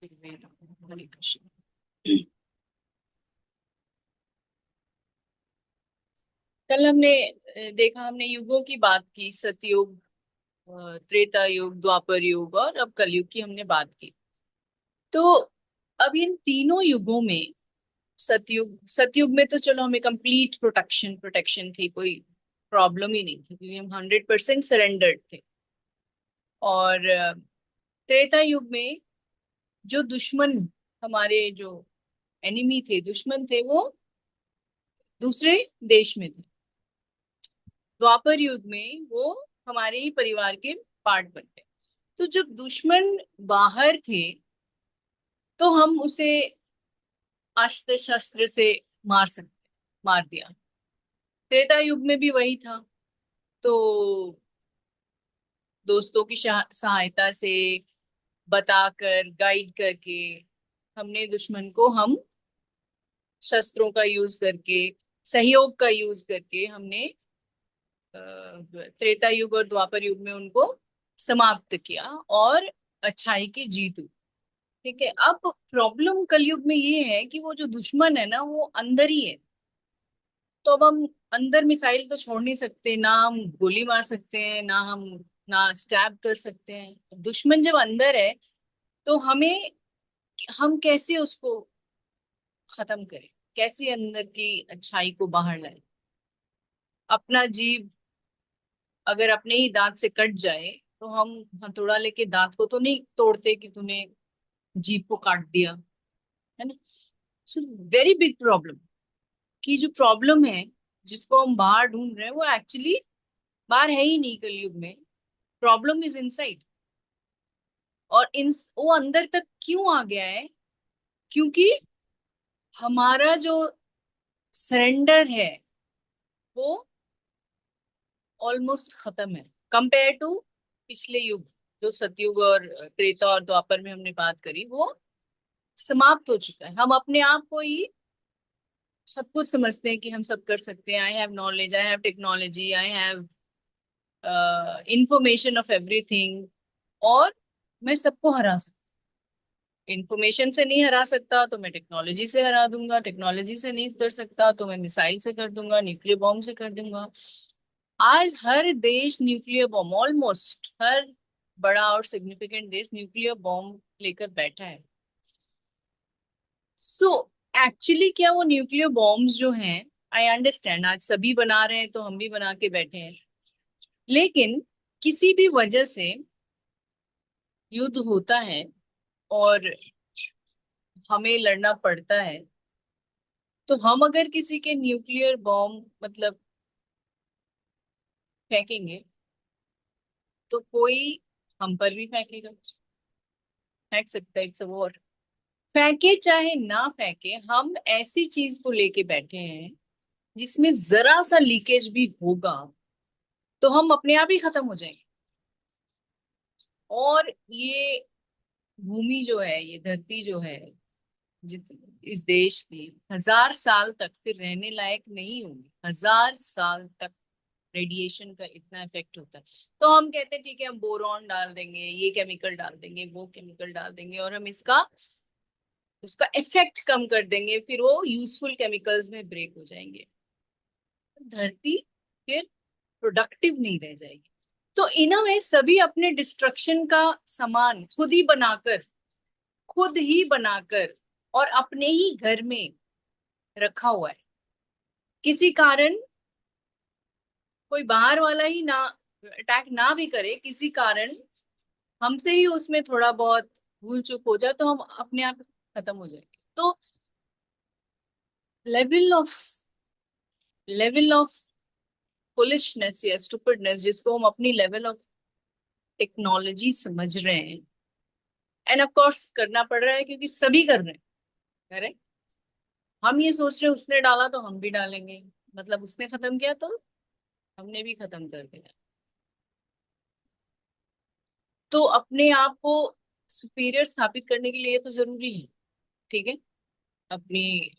हरे कृष्ण। कल हमने देखा, हमने युगों की बात की, सतयुग, त्रेता युग, द्वापर युग और अब कलयुग की हमने बात की। तो अब इन तीनों युगों में, सतयुग में तो चलो हमें कंप्लीट प्रोटेक्शन प्रोटेक्शन थी, कोई प्रॉब्लम ही नहीं थी क्योंकि हम 100% सरेंडर्ड थे। और त्रेता युग में जो दुश्मन, हमारे जो एनिमी थे, दुश्मन थे, वो दूसरे देश में थे। द्वापर युग में वो हमारे ही परिवार के पार्ट बन गए। तो जब दुश्मन बाहर थे तो हम उसे अस्त्र शस्त्र से मार दिया। त्रेता युग में भी वही था। तो दोस्तों की सहायता से, बताकर, गाइड करके, हमने दुश्मन को, हम शस्त्रों का यूज करके, सहयोग का यूज करके हमने त्रेता युग और द्वापर युग में उनको समाप्त किया और अच्छाई की जीत हुई। ठीक है। अब प्रॉब्लम कलयुग में ये है कि वो जो दुश्मन है ना, वो अंदर ही है। तो अब हम अंदर मिसाइल तो छोड़ नहीं सकते, ना हम गोली मार सकते हैं, ना स्टैब कर सकते हैं। दुश्मन जब अंदर है तो हम कैसे उसको खत्म करें, कैसे अंदर की अच्छाई को बाहर लाए। अपना जीव अगर अपने ही दांत से कट जाए तो हम हथौड़ा लेके दांत को तो नहीं तोड़ते कि तूने जीभ को काट दिया, है ना। सो वेरी बिग प्रॉब्लम, की जो प्रॉब्लम है जिसको हम बाहर ढूंढ रहे हैं, वो एक्चुअली बाहर है ही नहीं कलयुग में। Problem is inside. और इन वो अंदर तक क्यों आ गया है? क्योंकि हमारा जो सरेंडर है वो ऑलमोस्ट खत्म है, कंपेयर टू पिछले युग। जो सतयुग और त्रेता और द्वापर में हमने बात करी, वो समाप्त हो चुका है। हम अपने आप को ही सब कुछ समझते हैं कि हम सब कर सकते हैं। I have knowledge, I have technology, I have information of everything. और मैं सबको हरा सकता। इंफॉर्मेशन से नहीं हरा सकता तो मैं टेक्नोलॉजी से हरा दूंगा, टेक्नोलॉजी से नहीं कर सकता तो मैं मिसाइल से कर दूंगा, न्यूक्लियर बॉम्ब से कर दूंगा। आज हर देश न्यूक्लियर बॉम्ब, ऑलमोस्ट हर बड़ा और सिग्निफिकेंट देश न्यूक्लियर बॉम्ब लेकर बैठा है। सो एक्चुअली क्या वो न्यूक्लियर बॉम्ब्स जो हैं, आई अंडरस्टैंड आज सभी बना रहे हैं तो हम भी बना के बैठे हैं, लेकिन किसी भी वजह से युद्ध होता है और हमें लड़ना पड़ता है, तो हम अगर किसी के न्यूक्लियर बॉम्ब मतलब फेंकेंगे तो कोई हम पर भी फेंकेगा, फेंक सकता है। It's a war. फेंके चाहे ना फेंके, हम ऐसी चीज को लेके बैठे हैं जिसमें जरा सा लीकेज भी होगा तो हम अपने आप ही खत्म हो जाएंगे। और ये भूमि जो है, ये धरती जो है, जित इस देश की 1000 साल तक फिर रहने लायक नहीं होगी। 1000 साल तक रेडिएशन का इतना इफेक्ट होता है। तो हम कहते हैं ठीक है, हम बोरॉन डाल देंगे, ये केमिकल डाल देंगे, वो केमिकल डाल देंगे, और हम इसका उसका इफेक्ट कम कर देंगे, फिर वो यूजफुल केमिकल्स में ब्रेक हो जाएंगे। धरती फिर प्रोडक्टिव नहीं रह जाएगी। तो इन अ वे सभी अपने डिस्ट्रक्शन का सामान खुद ही बनाकर और अपने ही घर में रखा हुआ है। किसी कारण कोई बाहर वाला ही ना अटैक ना भी करे, किसी कारण हमसे ही उसमें थोड़ा बहुत भूल चूक हो जाए तो हम अपने आप खत्म हो जाएंगे। तो level of level of foolishness या स्टूपिडनेस जिसको हम अपनी लेवल ऑफ टेक्नोलॉजी समझ रहे हैं, एंड ऑफ कोर्स करना पड़ रहा है क्योंकि सभी कर रहे हैं। करें, हम ये सोच रहे हैं उसने डाला तो हम भी डालेंगे, मतलब उसने खत्म किया तो हमने भी खत्म कर दिया। तो अपने आप को सुपीरियर स्थापित करने के लिए तो जरूरी है। ठीक है, अपनी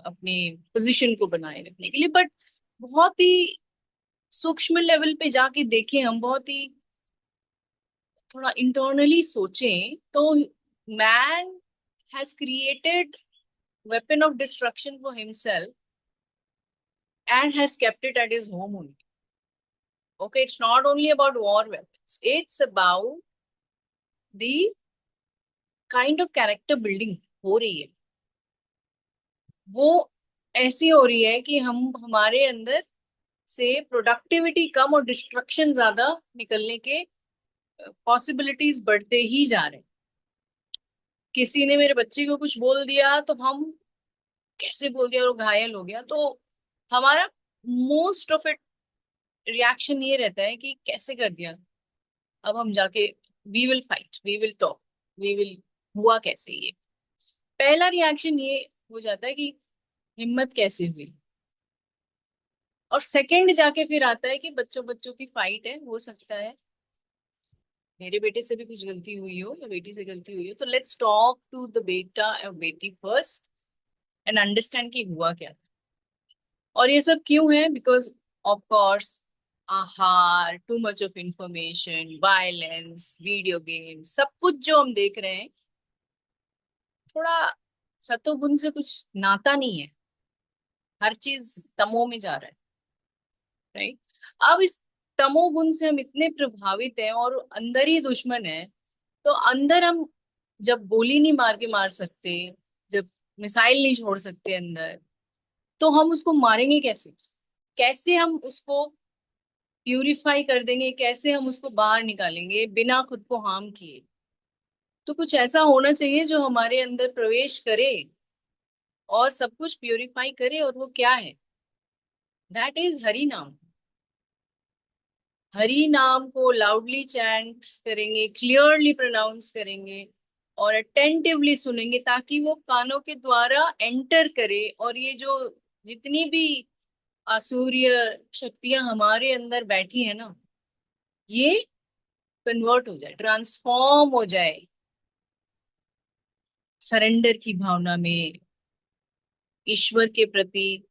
अपनी पोजीशन को बनाए रखने के लिए। बट बहुत ही सूक्ष्म लेवल पे जाके देखें हम, बहुत ही थोड़ा इंटरनली सोचें तो man has created weapon of destruction for himself and has kept it at his home only. Okay, it's not only about war weapons, it's about the kind of character building हो रही है, वो ऐसी हो रही है कि हम हमारे अंदर से प्रोडक्टिविटी कम और डिस्ट्रक्शन ज्यादा निकलने के पॉसिबिलिटीज बढ़ते ही जा रहे हैं। किसी ने मेरे बच्चे को कुछ बोल दिया तो हम कैसे बोल दिया और वो घायल हो गया, तो हमारा मोस्ट ऑफ इट रिएक्शन ये रहता है कि कैसे कर दिया, अब हम जाके we will fight, we will talk, we will, हुआ कैसे ये, पहला रिएक्शन ये हो जाता है कि हिम्मत कैसे हुई। और सेकंड जाके फिर आता है कि बच्चों बच्चों की फाइट है, हो सकता है मेरे बेटे से भी कुछ गलती हुई हो या बेटी से गलती हुई हो, तो लेट्स टॉक टू द बेटा और बेटी फर्स्ट एंड अंडरस्टैंड कि हुआ क्या था और ये सब क्यों है। बिकॉज ऑफ कोर्स आहार, too much of information, violence, video game, सब कुछ जो हम देख रहे हैं थोड़ा सतोगुण से कुछ नाता नहीं है, हर चीज तमो में जा रहा है, राइट। अब इस तमोगुण से हम इतने प्रभावित हैं और अंदर ही दुश्मन है, तो अंदर हम जब गोली नहीं मार के मार सकते, जब मिसाइल नहीं छोड़ सकते अंदर, तो हम उसको मारेंगे कैसे, कैसे हम उसको प्यूरिफाई कर देंगे, कैसे हम उसको बाहर निकालेंगे बिना खुद को हार्म किए। तो कुछ ऐसा होना चाहिए जो हमारे अंदर प्रवेश करे और सब कुछ प्यूरिफाई करे, और वो क्या है, दैट इज हरि नाम। हरि नाम को लाउडली चैंट करेंगे, क्लियरली प्रोनाउंस करेंगे और अटेंटिवली सुनेंगे, ताकि वो कानों के द्वारा एंटर करे और ये जो जितनी भी आसुर्य शक्तियां हमारे अंदर बैठी है ना, ये कन्वर्ट हो जाए, ट्रांसफॉर्म हो जाए सरेंडर की भावना में, ईश्वर के प्रति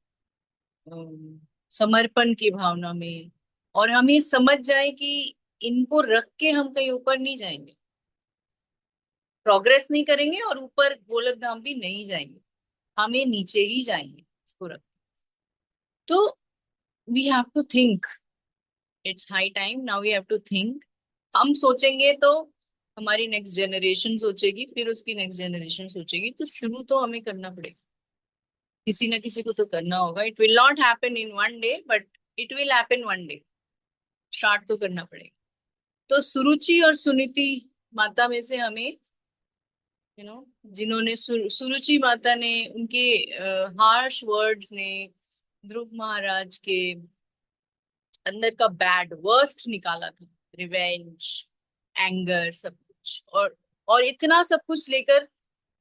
समर्पण की भावना में। और हम ये समझ जाए कि इनको रख के हम कहीं ऊपर नहीं जाएंगे, प्रोग्रेस नहीं करेंगे और ऊपर गोलक धाम भी नहीं जाएंगे, हम ये नीचे ही जाएंगे इसको रख। तो we have to think, it's high time now, we have to think. हम सोचेंगे तो हमारी नेक्स्ट जनरेशन सोचेगी, फिर उसकी नेक्स्ट जनरेशन सोचेगी, तो शुरू तो हमें करना पड़ेगा, किसी ना किसी को तो करना होगा। It will not happen in one day but it will happen one day, start तो करना पड़ेगा। तो सुरुचि और सुनीति माता में से हमें, जिन्होंने सुरुचि माता ने उनके हार्श वर्ड्स ने ध्रुव महाराज के अंदर का बैड वर्स्ट निकाला था, रिवेंज, एंगर, सब कुछ। और इतना सब कुछ लेकर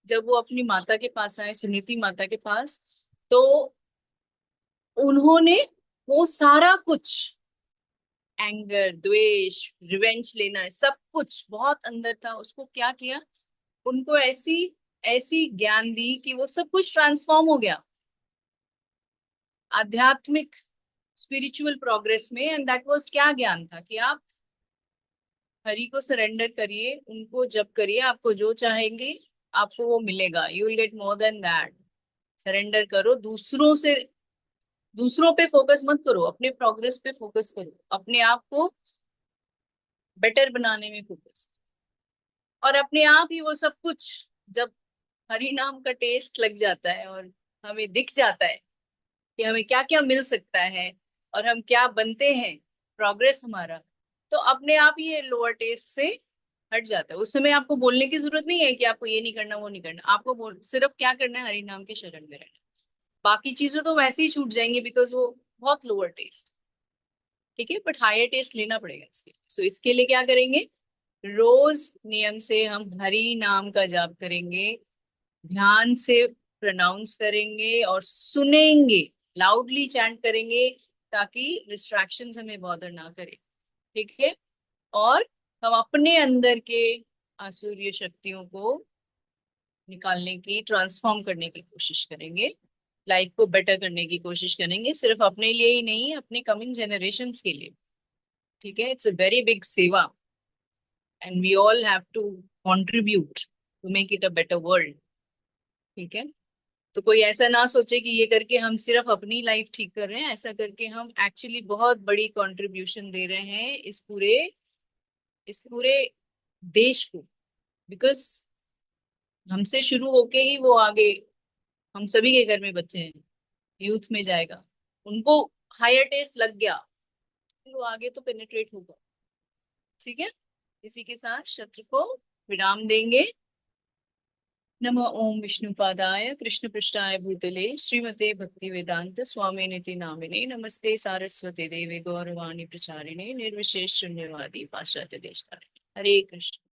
जब वो अपनी माता के पास आए, सुनीति माता के पास, तो उन्होंने वो सारा कुछ, एंगर, द्वेष, रिवेंज लेना है, सब कुछ बहुत अंदर था, उसको क्या किया, उनको ऐसी ऐसी ज्ञान दी कि वो सब कुछ ट्रांसफॉर्म हो गया आध्यात्मिक स्पिरिचुअल प्रोग्रेस में। एंड दैट वाज क्या ज्ञान था कि आप हरि को सरेंडर करिए, उनको जप करिए, आपको जो चाहेंगे आपको वो मिलेगा, you will get more than that. Surrender करो, दूसरों पे फोकस मत करो, अपने प्रोग्रेस पे फोकस करो, अपने आप को बेटर बनाने में फोकस, और अपने आप ही वो सब कुछ, जब हरि नाम का टेस्ट लग जाता है और हमें दिख जाता है कि हमें क्या क्या मिल सकता है और हम क्या बनते हैं, प्रोग्रेस हमारा, तो अपने आप ही ये लोअर टेस्ट से हट जाता है। उस समय आपको बोलने की जरूरत नहीं है कि आपको ये नहीं करना वो नहीं करना, आपको सिर्फ क्या करना है, हरि नाम के शरण में रहना, बाकी चीजें तो वैसे ही छूट जाएंगी बिकॉज वो बहुत लोअर टेस्ट, ठीक है, बट हायर टेस्ट लेना पड़ेगा इसके लिए। सो इसके लिए क्या करेंगे, रोज नियम से हम हरि नाम का जाप करेंगे, ध्यान से प्रोनाउंस करेंगे और सुनेंगे, लाउडली चैंट करेंगे, ताकि डिस्ट्रैक्शंस हमें बॉदर ना करे, ठीक है। और हम अपने अंदर के आसुरी शक्तियों को निकालने की, ट्रांसफॉर्म करने की कोशिश करेंगे, लाइफ को बेटर करने की कोशिश करेंगे, सिर्फ अपने लिए ही नहीं, अपने कमिंग जनरेशंस के लिए, ठीक है। It's a very big seva, and we all have to contribute to make it a better world. ठीक है। तो कोई ऐसा ना सोचे कि ये करके हम सिर्फ अपनी लाइफ ठीक कर रहे हैं, ऐसा करके हम एक्चुअली बहुत बड़ी कंट्रीब्यूशन दे रहे हैं इस पूरे देश को। बिकॉज हमसे शुरू होके ही वो आगे, हम सभी के घर में बच्चे हैं, यूथ में जाएगा, उनको हायर टेस्ट लग गया, फिर वो आगे तो पेनिट्रेट होगा। ठीक है। इसी के साथ सत्र को विराम देंगे। नमः ओम विष्णुपादाय कृष्ण पृष्ठाय भूतले श्रीमते भक्ति वेदांत स्वामी निति नामिने नमस्ते सारस्वती देवे गौरवाणी प्रचारिणे निर्विशेष शून्यवादी पाश्चात्य देशतारिणे। हरे कृष्ण।